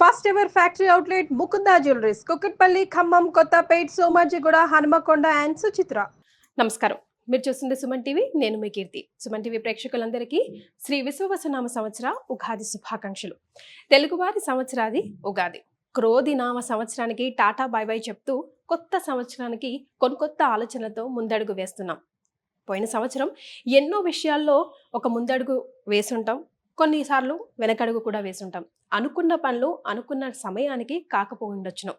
First ever factory outlet Mukunda jewelleries Kukatpally, Khammam, Kothapet, Somajiguda, Hanamkonda and Suchitra. నమస్కారం, మీరు చూస్తుంది సుమన్ టీవీ. నేను మీ కీర్తి. సుమన్ టీవీ ప్రేక్షకులందరికీ శ్రీ విశ్వవసనామ సంవత్సర ఉగాది శుభాకాంక్షలు. తెలుగువారి సంవత్సరాది ఉగాది. క్రోధి నామ సంవత్సరానికి టాటా బై బై చెప్తూ కొత్త సంవత్సరానికి కొత్త ఆలోచనలతో ముందడుగు వేస్తున్నాం. పోయిన సంవత్సరం ఎన్నో విషయాల్లో ఒక ముందడుగు వేసుంటాం, కొన్నిసార్లు వెనకడుగు కూడా వేసుంటాం. అనుకున్న పనులు అనుకున్న సమయానికి కాకపోయిండొచ్చును.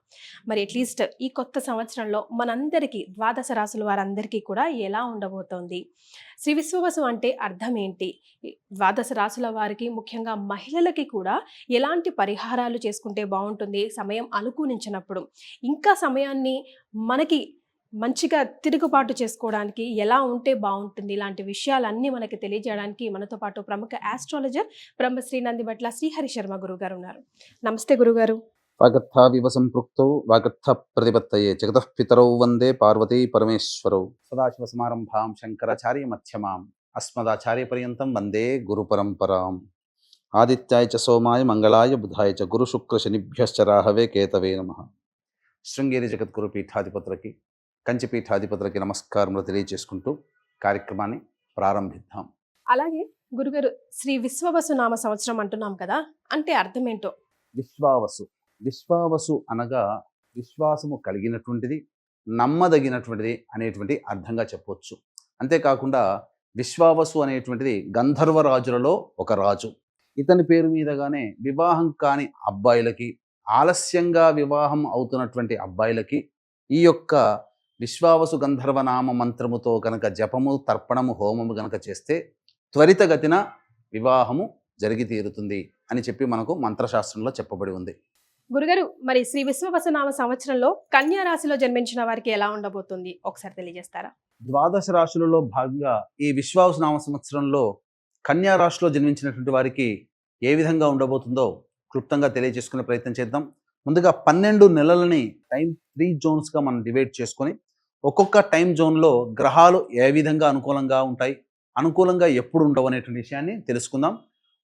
మరి అట్లీస్ట్ ఈ కొత్త సంవత్సరంలో మనందరికీ ద్వాదశ రాశుల వారందరికీ కూడా ఎలా ఉండబోతోంది, శ్రీ విశ్వవసు అంటే అర్థం ఏంటి, ద్వాదశ రాశుల వారికి ముఖ్యంగా మహిళలకి కూడా ఎలాంటి పరిహారాలు చేసుకుంటే బాగుంటుంది, సమయం అనుకూలించినప్పుడు ఇంకా సమయాన్ని మనకి మంచిగా తిరుగుబాటు చేసుకోవడానికి ఎలా ఉంటే బాగుంటుంది, ఇలాంటి విషయాలన్నీ మనకి తెలియజేయడానికి మనతో పాటు ప్రముఖ ఆస్ట్రాలజర్ బ్రహ్మశ్రీ నందిబట్ల శ్రీహరి శర్మ గురుగారు ఉన్నారు. నమస్తే గురుగారు. వాగర్థావివ సంపృక్తౌ వాగర్థ ప్రతిపత్తయే జగతః పితరౌ వందే పార్వతీ పరమేశ్వరౌ. సదాశివ సమారంభాం శంకరాచార్య మధ్యమాం అస్మదాచార్య పర్యంతం వందే గురు పరంపరాం. ఆదిత్యాయ చ సోమాయ మంగళాయ బుధాయ చ గురు శుక్ర శనిభ్యశ్చ రాహవే కేతవే నమః. శృంగేరి జగద్గురు పీఠాధిపతులకి, కంచి పీఠాధిపతులకి నమస్కారములు తెలియజేసుకుంటూ కార్యక్రమాన్ని ప్రారంభిద్దాం. అలాగే గురుగారు, శ్రీ విశ్వవసు నామ సంవత్సరం అంటున్నాం కదా, అంటే అర్థం ఏంటో? విశ్వావసు, విశ్వావసు అనగా విశ్వాసము కలిగినటువంటిది, నమ్మదగినటువంటిది అనేటువంటి అర్థంగా చెప్పవచ్చు. అంతేకాకుండా విశ్వావసు అనేటువంటిది గంధర్వరాజులలో ఒక రాజు. ఇతని పేరు మీదగానే వివాహం కాని అబ్బాయిలకి, ఆలస్యంగా వివాహం అవుతున్నటువంటి అబ్బాయిలకి ఈ యొక్క విశ్వావసు గంధర్వనామ మంత్రముతో కనుక జపము, తర్పణము, హోమము కనుక చేస్తే త్వరితగతిన వివాహము జరిగి తీరుతుంది అని చెప్పి మనకు మంత్రశాస్త్రంలో చెప్పబడి ఉంది. గురుగారు, మరి శ్రీ విశ్వవసనామ సంవత్సరంలో కన్యా రాశిలో జన్మించిన వారికి ఎలా ఉండబోతుంది ఒకసారి తెలియజేస్తారా? ద్వాదశ రాశులలో భాగంగా ఈ విశ్వావసునామ సంవత్సరంలో కన్యా రాశిలో జన్మించినటువంటి వారికి ఏ విధంగా ఉండబోతుందో క్లుప్తంగా తెలియజేసుకునే ప్రయత్నం చేద్దాం. ముందుగా 12 నెలలని టైం 3 జోన్స్గా మనం డివైడ్ చేసుకొని ఒక్కొక్క టైం జోన్లో గ్రహాలు ఏ విధంగా అనుకూలంగా ఉంటాయి, అనుకూలంగా ఎప్పుడు ఉండవు అనేటువంటి విషయాన్ని తెలుసుకుందాం.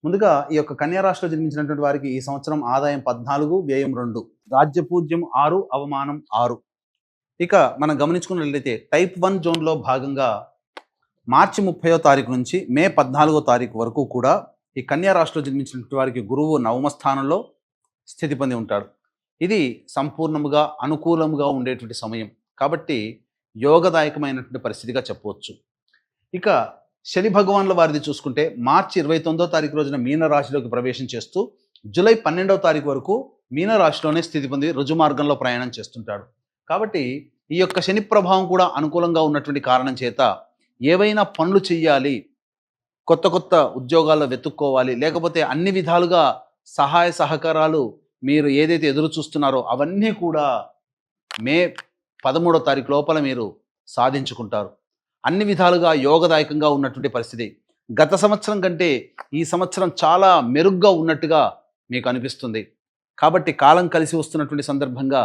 ముందుగా ఈ యొక్క కన్యా రాశిలో జన్మించినటువంటి వారికి ఈ సంవత్సరం ఆదాయం 14, వ్యయం 2, రాజ్యపూజ్యం 6, అవమానం 6. ఇక మనం గమనించుకున్నట్లయితే టైప్ 1 జోన్లో భాగంగా మార్చి 30వ తారీఖు నుంచి మే 14వ తారీఖు వరకు కూడా ఈ కన్యా రాశిలో జన్మించినటువంటి వారికి గురువు 9వ స్థానంలో స్థితి పొంది ఉంటాడు. ఇది సంపూర్ణముగా అనుకూలముగా ఉండేటువంటి సమయం కాబట్టి యోగదాయకమైనటువంటి పరిస్థితిగా చెప్పవచ్చు. ఇక శని భగవాన్ల వారిది చూసుకుంటే మార్చి 29వ తారీఖు రోజున మీనరాశిలోకి ప్రవేశం చేస్తూ జూలై 12వ తారీఖు వరకు మీనరాశిలోనే స్థితి పొంది రుజుమార్గంలో ప్రయాణం చేస్తుంటాడు. కాబట్టి ఈ యొక్క శని ప్రభావం కూడా అనుకూలంగా ఉన్నటువంటి కారణం చేత ఏవైనా పనులు చెయ్యాలి, కొత్త ఉద్యోగాల్లో వెతుక్కోవాలి, లేకపోతే అన్ని విధాలుగా సహాయ సహకారాలు మీరు ఏదైతే ఎదురు చూస్తున్నారో అవన్నీ కూడా మే 13వ తారీఖు లోపల మీరు సాధించుకుంటారు. అన్ని విధాలుగా యోగదాయకంగా ఉన్నటువంటి పరిస్థితి. గత సంవత్సరం కంటే ఈ సంవత్సరం చాలా మెరుగ్గా ఉన్నట్టుగా మీకు అనిపిస్తుంది. కాబట్టి కాలం కలిసి వస్తున్నటువంటి సందర్భంగా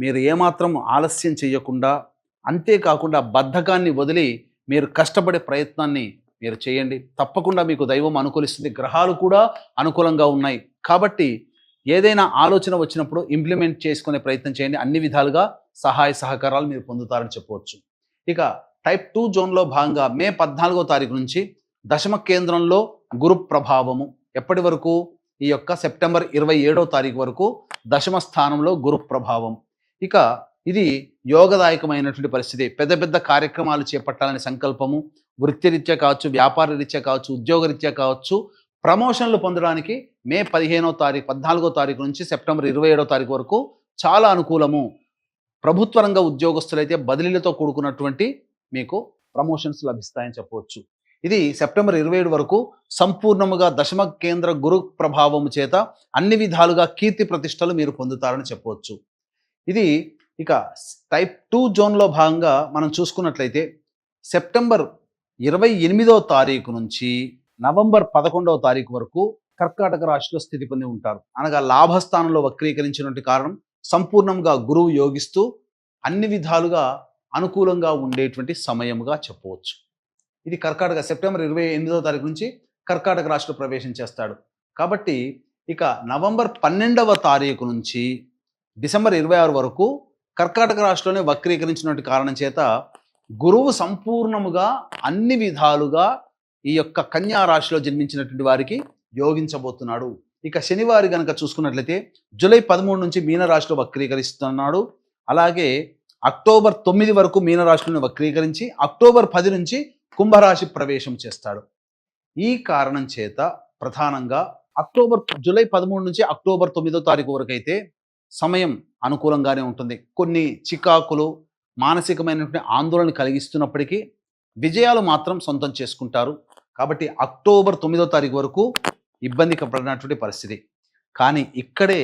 మీరు ఏమాత్రం ఆలస్యం చేయకుండా, అంతేకాకుండా బద్ధకాన్ని వదిలి మీరు కష్టపడే ప్రయత్నాన్ని మీరు చేయండి. తప్పకుండా మీకు దైవం అనుకూలిస్తుంది. గ్రహాలు కూడా అనుకూలంగా ఉన్నాయి కాబట్టి ఏదైనా ఆలోచన వచ్చినప్పుడు ఇంప్లిమెంట్ చేసుకునే ప్రయత్నం చేయండి. అన్ని విధాలుగా సహాయ సహకారాలు మీరు పొందుతారని చెప్పవచ్చు. ఇక టైప్ 2 జోన్లో భాగంగా మే 14వ తారీఖు నుంచి దశమ కేంద్రంలో గురు ప్రభావము ఎప్పటి వరకు, ఈ యొక్క సెప్టెంబర్ 27వ తారీఖు వరకు దశమ స్థానంలో గురు ప్రభావం. ఇక ఇది యోగదాయకమైనటువంటి పరిస్థితి. పెద్ద కార్యక్రమాలు చేపట్టాలనే సంకల్పము, వృత్తిరీత్యా కావచ్చు, వ్యాపార రీత్యా కావచ్చు, ఉద్యోగరీత్యా కావచ్చు, ప్రమోషన్లు పొందడానికి మే 14వ తారీఖు నుంచి సెప్టెంబర్ 27వ తారీఖు వరకు చాలా అనుకూలము. ప్రభుత్వ రంగ ఉద్యోగస్తులైతే బదిలీలతో కూడుకున్నటువంటి మీకు ప్రమోషన్స్ లభిస్తాయని చెప్పవచ్చు. ఇది సెప్టెంబర్ 27 వరకు సంపూర్ణముగా దశమ కేంద్ర గురు ప్రభావము చేత అన్ని విధాలుగా కీర్తి ప్రతిష్టలు మీరు పొందుతారని చెప్పవచ్చు. ఇది ఇక టైప్ 2 జోన్లో భాగంగా మనం చూసుకున్నట్లయితే సెప్టెంబర్ 28వ తారీఖు నుంచి నవంబర్ 11వ తారీఖు వరకు కర్కాటక రాశిలో స్థితి పొంది ఉంటారు. అనగా లాభస్థానంలో వక్రీకరించినటువంటి కారణం సంపూర్ణంగా గురువు యోగిస్తూ అన్ని విధాలుగా అనుకూలంగా ఉండేటువంటి సమయముగా చెప్పవచ్చు. ఇది కర్కాటక సెప్టెంబర్ 28వ తారీఖు నుంచి కర్కాటక రాశిలో ప్రవేశం చేస్తాడు. కాబట్టి ఇక నవంబర్ 12వ తారీఖు నుంచి డిసెంబర్ 26 వరకు కర్కాటక రాశిలోనే వక్రీకరించినటువంటి కారణం చేత గురువు సంపూర్ణముగా అన్ని విధాలుగా ఈ యొక్క కన్యా రాశిలో జన్మించినటువంటి వారికి యోగించబోతున్నాడు. ఇక శనివారి గనక చూసుకున్నట్లయితే జూలై 13 నుంచి మీనరాశిలో వక్రీకరిస్తున్నాడు. అలాగే అక్టోబర్ 9 వరకు మీనరాశిలోనే వక్రీకరించి అక్టోబర్ 10 నుంచి కుంభరాశి ప్రవేశం చేస్తాడు. ఈ కారణం చేత ప్రధానంగా జూలై 13 నుంచి అక్టోబర్ 9వ తారీఖు వరకు అయితే సమయం అనుకూలంగానే ఉంటుంది. కొన్ని చికాకులు మానసికమైనటువంటి ఆందోళన కలిగిస్తున్నప్పటికీ విజయాలు మాత్రం సొంతం చేసుకుంటారు. కాబట్టి అక్టోబర్ 9వ తారీఖు వరకు ఇబ్బంది పడినటువంటి పరిస్థితి. కానీ ఇక్కడే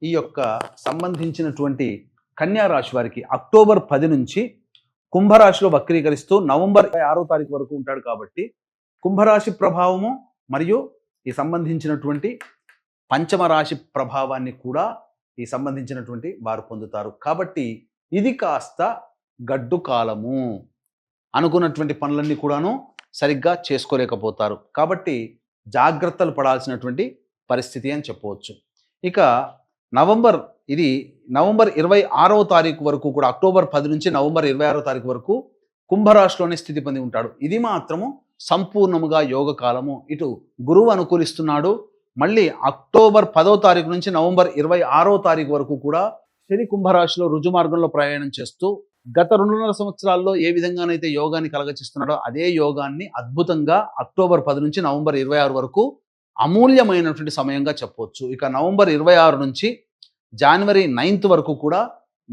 ఈ యొక్క సంబంధించినటువంటి కన్యా రాశి వారికి అక్టోబర్ 10 నుంచి కుంభరాశిలో వక్రీకరిస్తూ నవంబర్ 6వ తారీఖు వరకు ఉంటాడు. కాబట్టి కుంభరాశి ప్రభావము మరియు ఈ సంబంధించినటువంటి పంచమ రాశి ప్రభావాన్ని కూడా ఈ సంబంధించినటువంటి వారు పొందుతారు. కాబట్టి ఇది కాస్త గడ్డు కాలము. అనుకున్నటువంటి పనులన్నీ కూడాను సరిగ్గా చేసుకోలేకపోతారు. కాబట్టి జాగ్రత్తలు పడాల్సినటువంటి పరిస్థితి అని చెప్పవచ్చు. ఇక నవంబర్ 26వ తారీఖు వరకు కూడా అక్టోబర్ 10 నుంచి నవంబర్ 26వ తారీఖు వరకు కుంభరాశిలోనే స్థితి పొంది ఉంటాడు. ఇది మాత్రము సంపూర్ణముగా యోగ కాలము. ఇటు గురువు అనుకూలిస్తున్నాడు. మళ్ళీ అక్టోబర్ 10వ తారీఖు నుంచి నవంబర్ 26వ తారీఖు వరకు కూడా శని కుంభరాశిలో రుజుమార్గంలో ప్రయాణం చేస్తూ గత 2.5 సంవత్సరాల్లో ఏ విధంగానైతే యోగాన్ని కలగచిస్తున్నాడో అదే యోగాన్ని అద్భుతంగా అక్టోబర్ 10 నుంచి నవంబర్ 26 వరకు అమూల్యమైనటువంటి సమయంగా చెప్పవచ్చు. ఇక నవంబర్ 26 నుంచి జనవరి 9th వరకు కూడా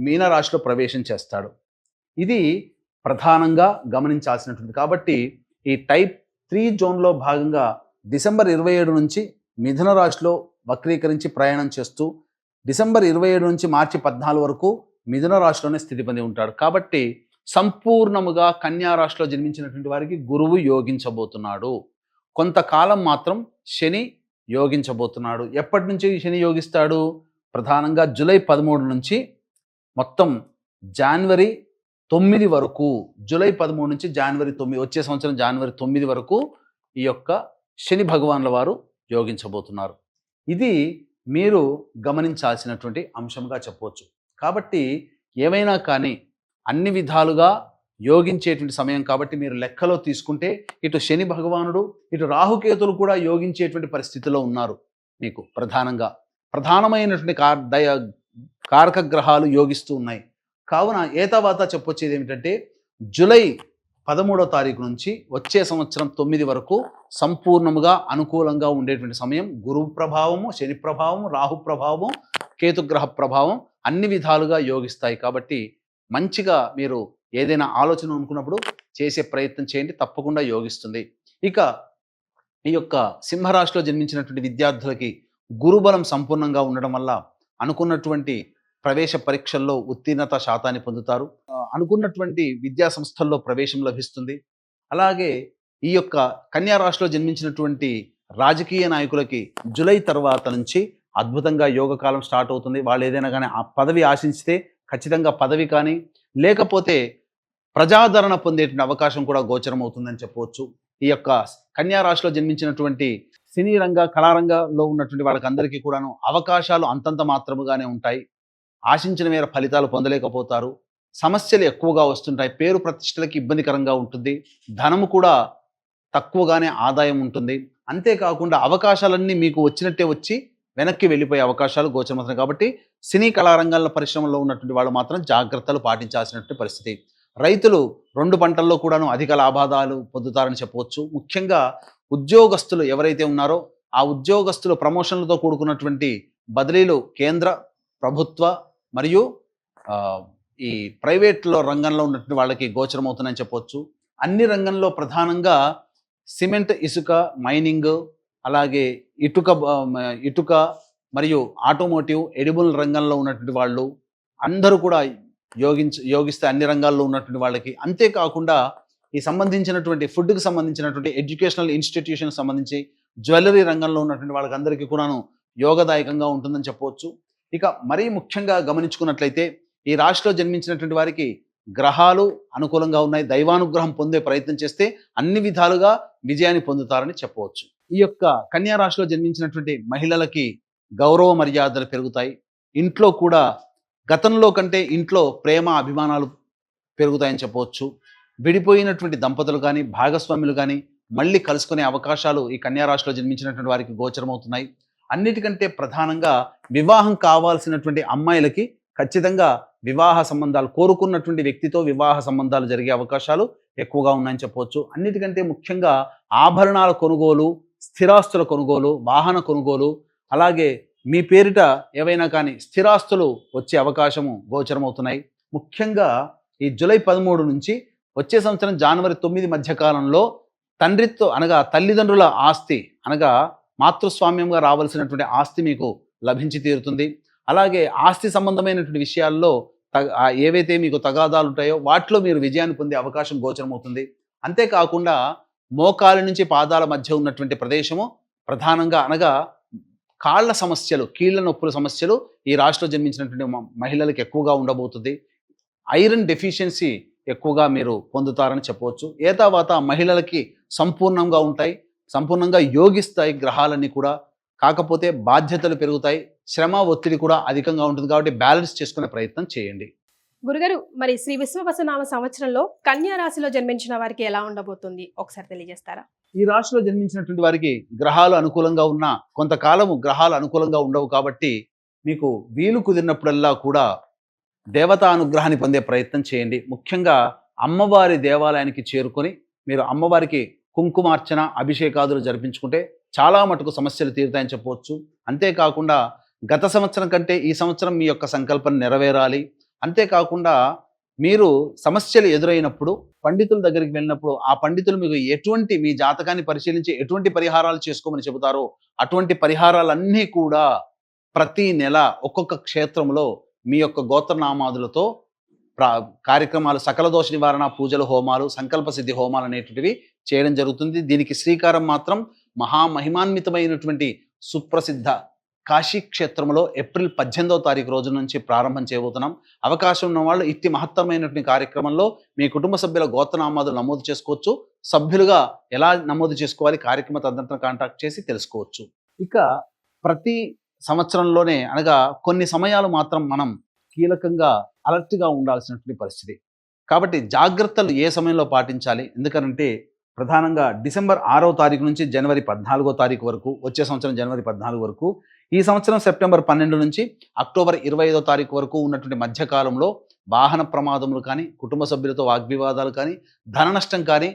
మీనరాశిలో ప్రవేశం చేస్తాడు. ఇది ప్రధానంగా గమనించాల్సినటువంటి. కాబట్టి ఈ టైప్ 3 జోన్లో భాగంగా డిసెంబర్ 27 నుంచి మిథున రాశిలో వక్రీకరించి ప్రయాణం చేస్తూ డిసెంబర్ 27 నుంచి మార్చి 14 వరకు మిథున రాశిలోనే స్థితి పొంది ఉంటాడు. కాబట్టి సంపూర్ణముగా కన్యా రాశిలో జన్మించినటువంటి వారికి గురువు యోగించబోతున్నాడు. కొంతకాలం మాత్రం శని యోగించబోతున్నాడు. ఎప్పటి నుంచి శని యోగిస్తాడు? ప్రధానంగా జూలై 13 నుంచి మొత్తం జనవరి 9 వరకు, జూలై 13 నుంచి జనవరి 9, వచ్చే సంవత్సరం జనవరి 9 వరకు ఈ యొక్క శని భగవాన్ల వారు యోగించబోతున్నారు. ఇది మీరు గమనించాల్సినటువంటి అంశంగా చెప్పవచ్చు. కాబట్టి ఏమైనా కానీ అన్ని విధాలుగా యోగించేటువంటి సమయం. కాబట్టి మీరు లెక్కలో తీసుకుంటే ఇటు శని భగవానుడు ఇటు రాహుకేతులు కూడా యోగించేటువంటి పరిస్థితిలో ఉన్నారు. మీకు ప్రధానమైనటువంటి కారక గ్రహాలు యోగిస్తూ ఉన్నాయి. కావున ఏతావాత చెప్పొచ్చేది ఏమిటంటే జూలై 13వ తారీఖు నుంచి వచ్చే సంవత్సరం 9 వరకు సంపూర్ణముగా అనుకూలంగా ఉండేటువంటి సమయం. గురువు ప్రభావము, శని ప్రభావము, రాహు ప్రభావము, కేతుగ్రహ ప్రభావం అన్ని విధాలుగా యోగిస్తాయి. కాబట్టి మంచిగా మీరు ఏదైనా ఆలోచన అనుకున్నప్పుడు చేసే ప్రయత్నం చేయండి, తప్పకుండా యోగిస్తుంది. ఇక ఈ యొక్క సింహరాశిలో జన్మించినటువంటి విద్యార్థులకి గురుబలం సంపూర్ణంగా ఉండడం వల్ల అనుకున్నటువంటి ప్రవేశ పరీక్షల్లో ఉత్తీర్ణత శాతాన్ని పొందుతారు. అనుకున్నటువంటి విద్యా సంస్థల్లో ప్రవేశం లభిస్తుంది. అలాగే ఈ యొక్క కన్యా రాశిలో జన్మించినటువంటి రాజకీయ నాయకులకి జూలై తర్వాత నుంచి అద్భుతంగా యోగకాలం స్టార్ట్ అవుతుంది. వాళ్ళు ఏదైనా కానీ ఆ పదవి ఆశించితే ఖచ్చితంగా పదవి కానీ లేకపోతే ప్రజాదరణ పొందేటువంటి అవకాశం కూడా గోచరం అవుతుందని చెప్పవచ్చు. ఈ యొక్క కన్యా రాశిలో జన్మించినటువంటి సినీ రంగ కళారంగంలో ఉన్నటువంటి వాళ్ళకందరికీ కూడాను అవకాశాలు అంతంత మాత్రముగానే ఉంటాయి. ఆశించిన మేర ఫలితాలు పొందలేకపోతారు. సమస్యలు ఎక్కువగా వస్తుంటాయి. పేరు ప్రతిష్టలకి ఇబ్బందికరంగా ఉంటుంది. ధనము కూడా తక్కువగానే ఆదాయం ఉంటుంది. అంతేకాకుండా అవకాశాలన్నీ మీకు వచ్చినట్టే వచ్చి వెనక్కి వెళ్ళిపోయే అవకాశాలు గోచరమవుతున్నాయి. కాబట్టి సినీ కళారంగాల పరిశ్రమలో ఉన్నటువంటి వాళ్ళు మాత్రం జాగ్రత్తలు పాటించాల్సినటువంటి పరిస్థితి. రైతులు 2 పంటల్లో కూడాను అధిక లాభాదాలు పొందుతారని చెప్పవచ్చు. ముఖ్యంగా ఉద్యోగస్తులు ఎవరైతే ఉన్నారో ఆ ఉద్యోగస్తులు ప్రమోషన్లతో కూడుకున్నటువంటి బదిలీలు కేంద్ర ప్రభుత్వ మరియు ఈ ప్రైవేట్లో రంగంలో ఉన్నటువంటి వాళ్ళకి గోచరం అవుతుందని చెప్పవచ్చు. అన్ని రంగంలో ప్రధానంగా సిమెంట్, ఇసుక, మైనింగ్, అలాగే ఇటుక మరియు ఆటోమోటివ్, ఎడిబుల్ రంగంలో ఉన్నటువంటి వాళ్ళు అందరూ కూడా యోగిస్తే అన్ని రంగాల్లో ఉన్నటువంటి వాళ్ళకి. అంతేకాకుండా ఈ సంబంధించినటువంటి ఫుడ్కి సంబంధించినటువంటి ఎడ్యుకేషనల్ ఇన్స్టిట్యూషన్ సంబంధించి జ్యువెలరీ రంగంలో ఉన్నటువంటి వాళ్ళకి అందరికీ కూడాను యోగదాయకంగా ఉంటుందని చెప్పవచ్చు. ఇక మరీ ముఖ్యంగా గమనించుకున్నట్లయితే ఈ రాశిలో జన్మించినటువంటి వారికి గ్రహాలు అనుకూలంగా ఉన్నాయి. దైవానుగ్రహం పొందే ప్రయత్నం చేస్తే అన్ని విధాలుగా విజయాన్ని పొందుతారని చెప్పవచ్చు. ఈ యొక్క కన్యా రాశిలో జన్మించినటువంటి మహిళలకి గౌరవ మర్యాదలు పెరుగుతాయి. ఇంట్లో కూడా గతంలో కంటే ఇంట్లో ప్రేమ అభిమానాలు పెరుగుతాయని చెప్పవచ్చు. విడిపోయినటువంటి దంపతులు కానీ భాగస్వాములు కానీ మళ్ళీ కలుసుకునే అవకాశాలు ఈ కన్యా రాశిలో జన్మించినటువంటి వారికి గోచరమవుతున్నాయి. అన్నిటికంటే ప్రధానంగా వివాహం కావాల్సినటువంటి అమ్మాయిలకి ఖచ్చితంగా వివాహ సంబంధాలు, కోరుకున్నటువంటి వ్యక్తితో వివాహ సంబంధాలు జరిగే అవకాశాలు ఎక్కువగా ఉన్నాయని చెప్పవచ్చు. అన్నిటికంటే ముఖ్యంగా ఆభరణాల కొనుగోలు, స్థిరాస్తుల కొనుగోలు, వాహన కొనుగోలు, అలాగే మీ పేరిట ఏవైనా కానీ స్థిరాస్తులు వచ్చే అవకాశము గోచరమవుతున్నాయి. ముఖ్యంగా ఈ జూలై 13 నుంచి వచ్చే సంవత్సరం జనవరి 9 మధ్య కాలంలో తండ్రితో అనగా తల్లిదండ్రుల ఆస్తి అనగా మాతృస్వామ్యంగా రావాల్సినటువంటి ఆస్తి మీకు లభించి తీరుతుంది. అలాగే ఆస్తి సంబంధమైనటువంటి విషయాల్లో ఏవైతే మీకు తగాదాలు ఉంటాయో వాటిలో మీరు విజయాన్ని పొందే అవకాశం గోచరమవుతుంది. అంతేకాకుండా మోకాలి నుంచి పాదాల మధ్య ఉన్నటువంటి ప్రదేశము ప్రధానంగా అనగా కాళ్ళ సమస్యలు, కీళ్ళ నొప్పుల సమస్యలు ఈ రాశిలో జన్మించినటువంటి మహిళలకు ఎక్కువగా ఉండబోతుంది. ఐరన్ డెఫిషియన్సీ ఎక్కువగా మీరు పొందుతారని చెప్పవచ్చు. ఏ తర్వాత మహిళలకి సంపూర్ణంగా ఉంటాయి, సంపూర్ణంగా యోగిస్తాయి గ్రహాలన్నీ కూడా. కాకపోతే బాధ్యతలు పెరుగుతాయి, శ్రమ ఒత్తిడి కూడా అధికంగా ఉంటుంది. కాబట్టి బ్యాలెన్స్ చేసుకునే ప్రయత్నం చేయండి. గురుగారు, మరి శ్రీ విశ్వవసునామ సంవత్సరంలో కన్యా రాశిలో జన్మించిన వారికి ఎలా ఉండబోతుంది ఒకసారి తెలియజేస్తారా? ఈ రాశిలో జన్మించినటువంటి వారికి గ్రహాలు అనుకూలంగా ఉన్నా కొంతకాలము గ్రహాలు అనుకూలంగా ఉండవు. కాబట్టి మీకు వీలు కుదిరినప్పుడల్లా కూడా దేవతా అనుగ్రహాన్ని పొందే ప్రయత్నం చేయండి. ముఖ్యంగా అమ్మవారి దేవాలయానికి చేరుకొని మీరు అమ్మవారికి కుంకుమార్చన, అభిషేకాదులు జరిపించుకుంటే చాలా మటుకు సమస్యలు తీరుతాయని చెప్పవచ్చు. అంతేకాకుండా గత సంవత్సరం కంటే ఈ సంవత్సరం మీ యొక్క సంకల్పం నెరవేరాలి. అంతేకాకుండా మీరు సమస్యలు ఎదురైనప్పుడు పండితుల దగ్గరికి వెళ్ళినప్పుడు ఆ పండితులు మీకు ఎటువంటి మీ జాతకాన్ని పరిశీలించి ఎటువంటి పరిహారాలు చేసుకోమని చెబుతారో అటువంటి పరిహారాలన్నీ కూడా ప్రతి నెల ఒక్కొక్క క్షేత్రంలో మీ యొక్క గోత్రనామాదులతో కార్యక్రమాలు, సకల దోష నివారణ పూజలు, హోమాలు, సంకల్ప సిద్ధి హోమాలు అనేటువంటివి చేయడం జరుగుతుంది. దీనికి శ్రీకారం మాత్రం మహామహిమాన్వితమైనటువంటి సుప్రసిద్ధ కాశీ క్షేత్రంలో ఏప్రిల్ 18వ తారీఖు రోజు నుంచి ప్రారంభం చేయబోతున్నాం. అవకాశం ఉన్న వాళ్ళు ఇట్టి మహత్తరమైనటువంటి కార్యక్రమంలో మీ కుటుంబ సభ్యుల గోత్రనామాదులు నమోదు చేసుకోవచ్చు. సభ్యులుగా ఎలా నమోదు చేసుకోవాలి కార్యక్రమ తదనంతరం కాంటాక్ట్ చేసి తెలుసుకోవచ్చు. ఇక ప్రతి సంవత్సరంలోనే అనగా కొన్ని సమయాలు మాత్రం మనం కీలకంగా అలర్ట్గా ఉండాల్సినటువంటి పరిస్థితి. కాబట్టి జాగ్రత్తలు ఏ సమయంలో పాటించాలి? ఎందుకంటే ప్రధానంగా డిసెంబర్ 6వ తారీఖు నుంచి జనవరి 14వ తారీఖు వరకు, వచ్చే సంవత్సరం జనవరి 14 వరకు, ఈ సంవత్సరం సెప్టెంబర్ 12 నుంచి అక్టోబర్ 25వ తారీఖు వరకు ఉన్నటువంటి మధ్యకాలంలో వాహన ప్రమాదములు కానీ, కుటుంబ సభ్యులతో వాగ్వివాదాలు కానీ, ధన నష్టం కానీ,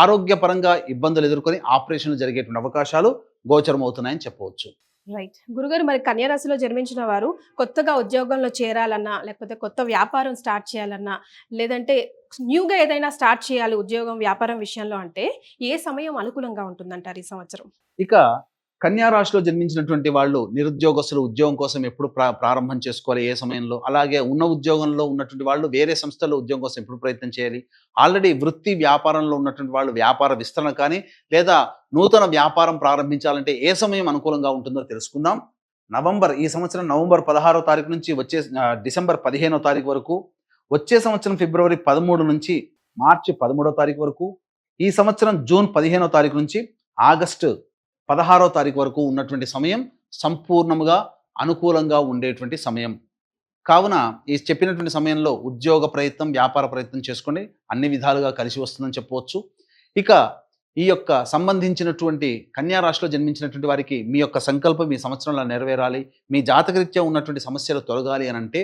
ఆరోగ్యపరంగా ఇబ్బందులు ఎదుర్కొని ఆపరేషన్లు జరిగేటువంటి అవకాశాలు గోచరమవుతున్నాయని చెప్పవచ్చు. రైట్ గురుగారు, మరి కన్యా రాశిలో జన్మించిన వారు కొత్తగా ఉద్యోగంలో చేరాలన్నా, లేకపోతే కొత్త వ్యాపారం స్టార్ట్ చేయాలన్నా, లేదంటే న్యూగా ఏదైనా స్టార్ట్ చేయాలి ఉద్యోగం వ్యాపారం విషయంలో అంటే ఏ సమయం అనుకూలంగా ఉంటుందంటారు ఈ సంవత్సరం? ఇక కన్యా రాశిలో జన్మించినటువంటి వాళ్ళు నిరుద్యోగస్తులు ఉద్యోగం కోసం ఎప్పుడు ప్రారంభం చేసుకోవాలి, ఏ సమయంలో? అలాగే ఉన్న ఉద్యోగంలో ఉన్నటువంటి వాళ్ళు వేరే సంస్థల్లో ఉద్యోగం కోసం ఎప్పుడు ప్రయత్నం చేయాలి? ఆల్రెడీ వృత్తి వ్యాపారంలో ఉన్నటువంటి వాళ్ళు వ్యాపార విస్తరణ కానీ లేదా నూతన వ్యాపారం ప్రారంభించాలంటే ఏ సమయం అనుకూలంగా ఉంటుందో తెలుసుకుందాం. ఈ సంవత్సరం నవంబర్ 16వ తారీఖు నుంచి వచ్చే డిసెంబర్ 15వ తారీఖు వరకు, వచ్చే సంవత్సరం ఫిబ్రవరి 13 నుంచి మార్చి 13వ తారీఖు వరకు, ఈ సంవత్సరం జూన్ 15వ తారీఖు నుంచి ఆగస్టు 16వ తారీఖు వరకు ఉన్నటువంటి సమయం సంపూర్ణముగా అనుకూలంగా ఉండేటువంటి సమయం. కావున ఈ చెప్పినటువంటి సమయంలో ఉద్యోగ ప్రయత్నం, వ్యాపార ప్రయత్నం చేసుకోండి. అన్ని విధాలుగా కలిసి వస్తుందని చెప్పవచ్చు. ఇక ఈ యొక్క సంబంధించినటువంటి కన్యా రాశిలో జన్మించినటువంటి వారికి మీ యొక్క సంకల్పం ఈ సంవత్సరంలో నెరవేరాలి, మీ జాతకరీత్యా ఉన్నటువంటి సమస్యలు తొలగాలి అని అంటే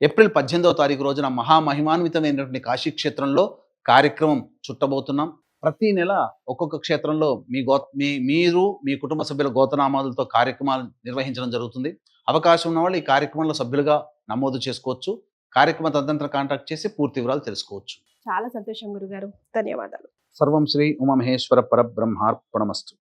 ఏప్రిల్ 18వ తారీఖు రోజున మహామహిమాన్వితమైనటువంటి కాశీ క్షేత్రంలో కార్యక్రమం చుట్టబోతున్నాం. ప్రతి నెల ఒక్కొక్క క్షేత్రంలో మీరు మీ కుటుంబ సభ్యుల గోత్రనామాలతో కార్యక్రమాలు నిర్వహించడం జరుగుతుంది. అవకాశం ఉన్న వాళ్ళు ఈ కార్యక్రమంలో సభ్యులుగా నమోదు చేసుకోవచ్చు. కార్యక్రమ తదనంతరం కాంటాక్ట్ చేసి పూర్తి వివరాలు తెలుసుకోవచ్చు. చాలా సంతోషం గురుగారు, ధన్యవాదాలు. సర్వం శ్రీ ఉమామహేశ్వర పరబ్రహ్మార్పణమస్తు.